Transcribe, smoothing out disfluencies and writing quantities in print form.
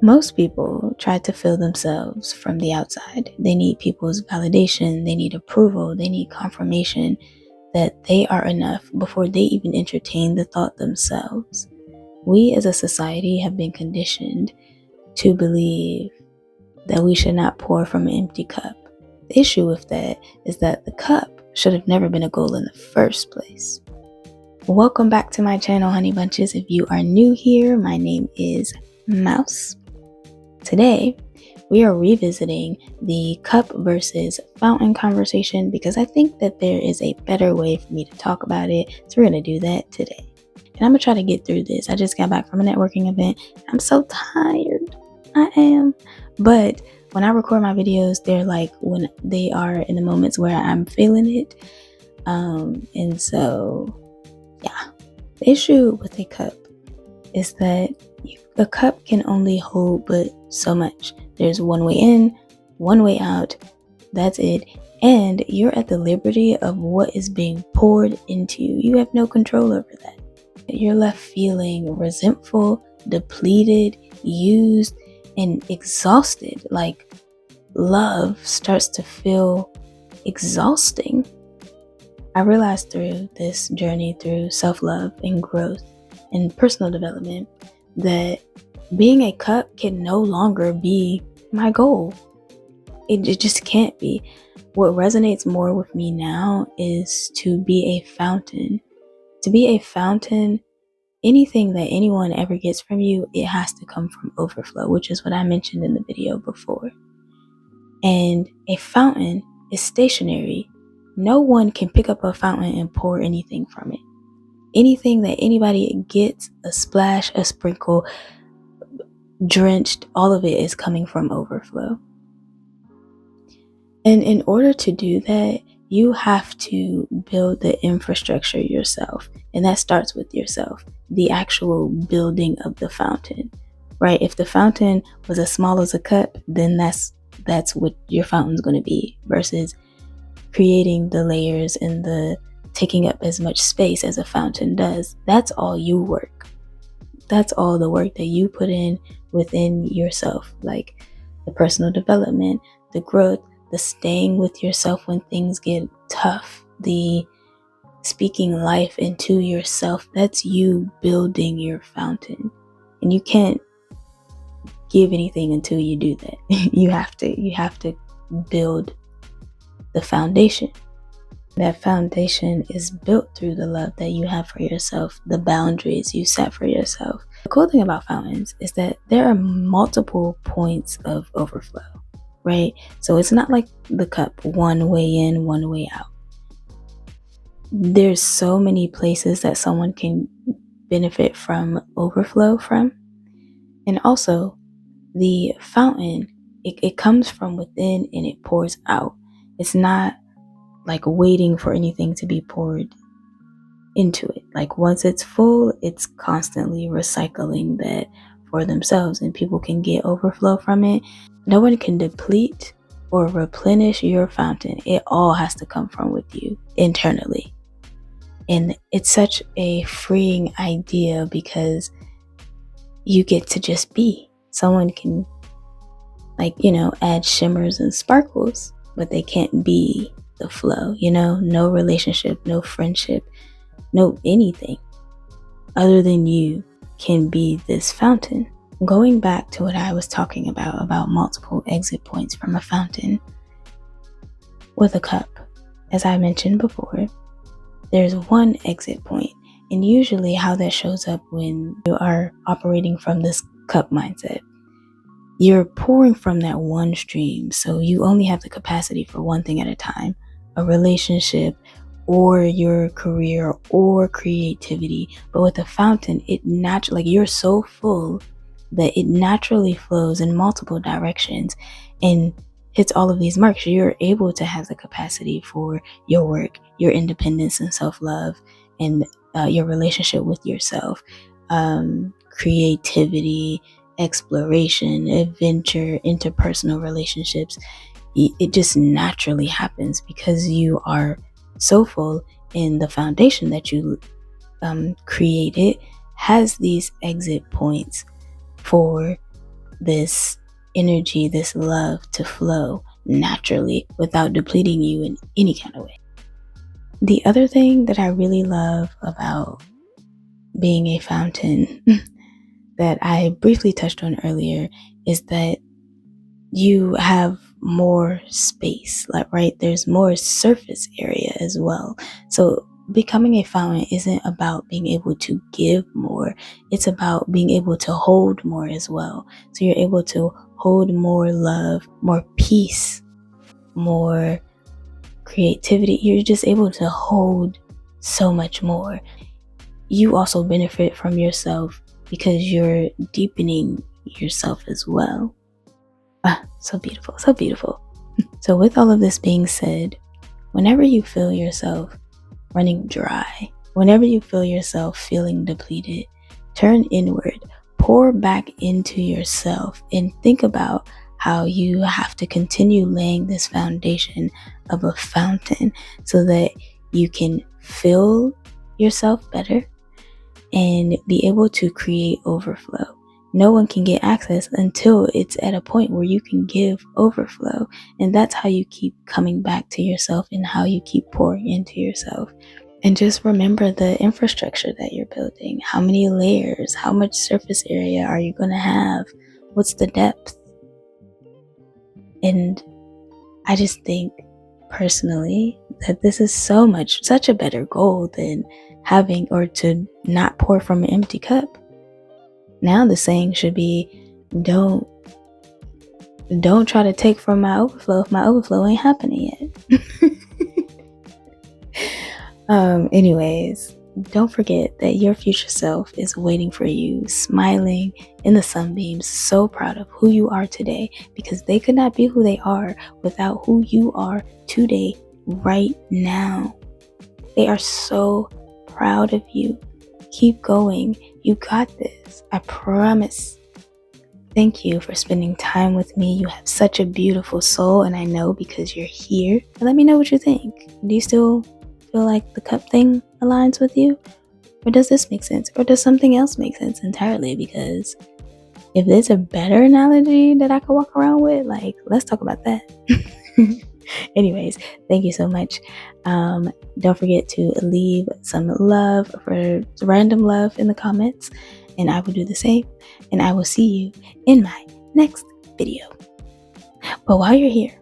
Most people try to fill themselves from the outside. They need people's validation, they need approval, they need confirmation that they are enough before they even entertain the thought themselves. We as a society have been conditioned to believe that we should not pour from an empty cup. The issue with that is that the cup should have never been a goal in the first place. Welcome back to my channel, Honey Bunches. If you are new here, my name is Mouse. Today, we are revisiting the cup versus fountain conversation because I think that there is a better way for me to talk about it. So we're going to do that today. And I'm going to try to get through this. I just got back from a networking event. I'm so tired. I am. But when I record my videos, they're like when they are in the moments where I'm feeling it. And so, yeah. The issue with a cup is that a cup can only hold but so much. There's one way in, one way out. That's it. And you're at the liberty of what is being poured into you. You have no control over that. You're left feeling resentful, depleted, used, and exhausted. Like love starts to feel exhausting. I realized through this journey, through self-love and growth and personal development, that being a cup can no longer be my goal. It just can't be. What resonates more with me now is to be a fountain. To be a fountain, anything that anyone ever gets from you, it has to come from overflow, which is what I mentioned in the video before. And a fountain is stationary. No one can pick up a fountain and pour anything from it. Anything that anybody gets, a splash, a sprinkle, drenched, all of it is coming from overflow. And in order to do that, you have to build the infrastructure yourself. And that starts with yourself, the actual building of the fountain, right? If the fountain was as small as a cup, then that's what your fountain's going to be, versus creating the layers and the taking up as much space as a fountain does. That's all you work. That's all the work that you put in within yourself, like the personal development, the growth, the staying with yourself when things get tough, the speaking life into yourself. That's you building your fountain. And you can't give anything until you do that. You have to build the foundation. That foundation is built through the love that you have for yourself, the boundaries you set for yourself. The cool thing about fountains is that there are multiple points of overflow, right? So it's not like the cup, one way in, one way out. There's so many places that someone can benefit from overflow from. And also, the fountain, it comes from within and it pours out. It's not like waiting for anything to be poured into it. Like once it's full, it's constantly recycling that for themselves, and people can get overflow from it. No one can deplete or replenish your fountain. It all has to come from with you internally. And it's such a freeing idea because you get to just be. Someone can, add shimmers and sparkles, but they can't be the flow, no relationship, no friendship, no anything other than you can be this fountain. Going back to what I was talking about multiple exit points from a fountain. With a cup, as I mentioned before, there's one exit point, and usually how that shows up when you are operating from this cup mindset. You're pouring from that one stream, so you only have the capacity for one thing at a time, a relationship or your career or creativity. But with a fountain, it naturally, you're so full that it naturally flows in multiple directions and hits all of these marks. You're able to have the capacity for your work, your independence and self-love, and your relationship with yourself, creativity, exploration, adventure, interpersonal relationships. It just naturally happens because you are so full, and the foundation that you created has these exit points for this energy, this love to flow naturally without depleting you in any kind of way. The other thing that I really love about being a fountain that I briefly touched on earlier is that you have more space, like, right? There's more surface area as well. So becoming a fountain isn't about being able to give more, it's about being able to hold more as well. So you're able to hold more love, more peace, more creativity. You're just able to hold so much more. You also benefit from yourself because you're deepening yourself as well. So beautiful, so beautiful. So with all of this being said, whenever you feel yourself running dry, whenever you feel yourself feeling depleted, turn inward, pour back into yourself, and think about how you have to continue laying this foundation of a fountain so that you can fill yourself better and be able to create overflow. No one can get access until it's at a point where you can give overflow. And that's how you keep coming back to yourself and how you keep pouring into yourself. And just remember the infrastructure that you're building. How many layers? How much surface area are you going to have? What's the depth? And I just think personally that this is such a better goal than having or to not pour from an empty cup. Now the saying should be, don't try to take from my overflow if my overflow ain't happening yet. Anyways, don't forget that your future self is waiting for you, smiling in the sunbeams, so proud of who you are today, because they could not be who they are without who you are today, right now. They are so proud of you. Keep going. You got this. I promise. Thank you for spending time with me. You have such a beautiful soul, and I know because you're here. Let me know what you think. Do you still feel like the cup thing aligns with you? Or does this make sense? Or does something else make sense entirely? Because if there's a better analogy that I could walk around with, like, let's talk about that. Anyways, thank you so much. Don't forget to leave some love for random love in the comments, and I will do the same. And I will see you in my next video. But while you're here,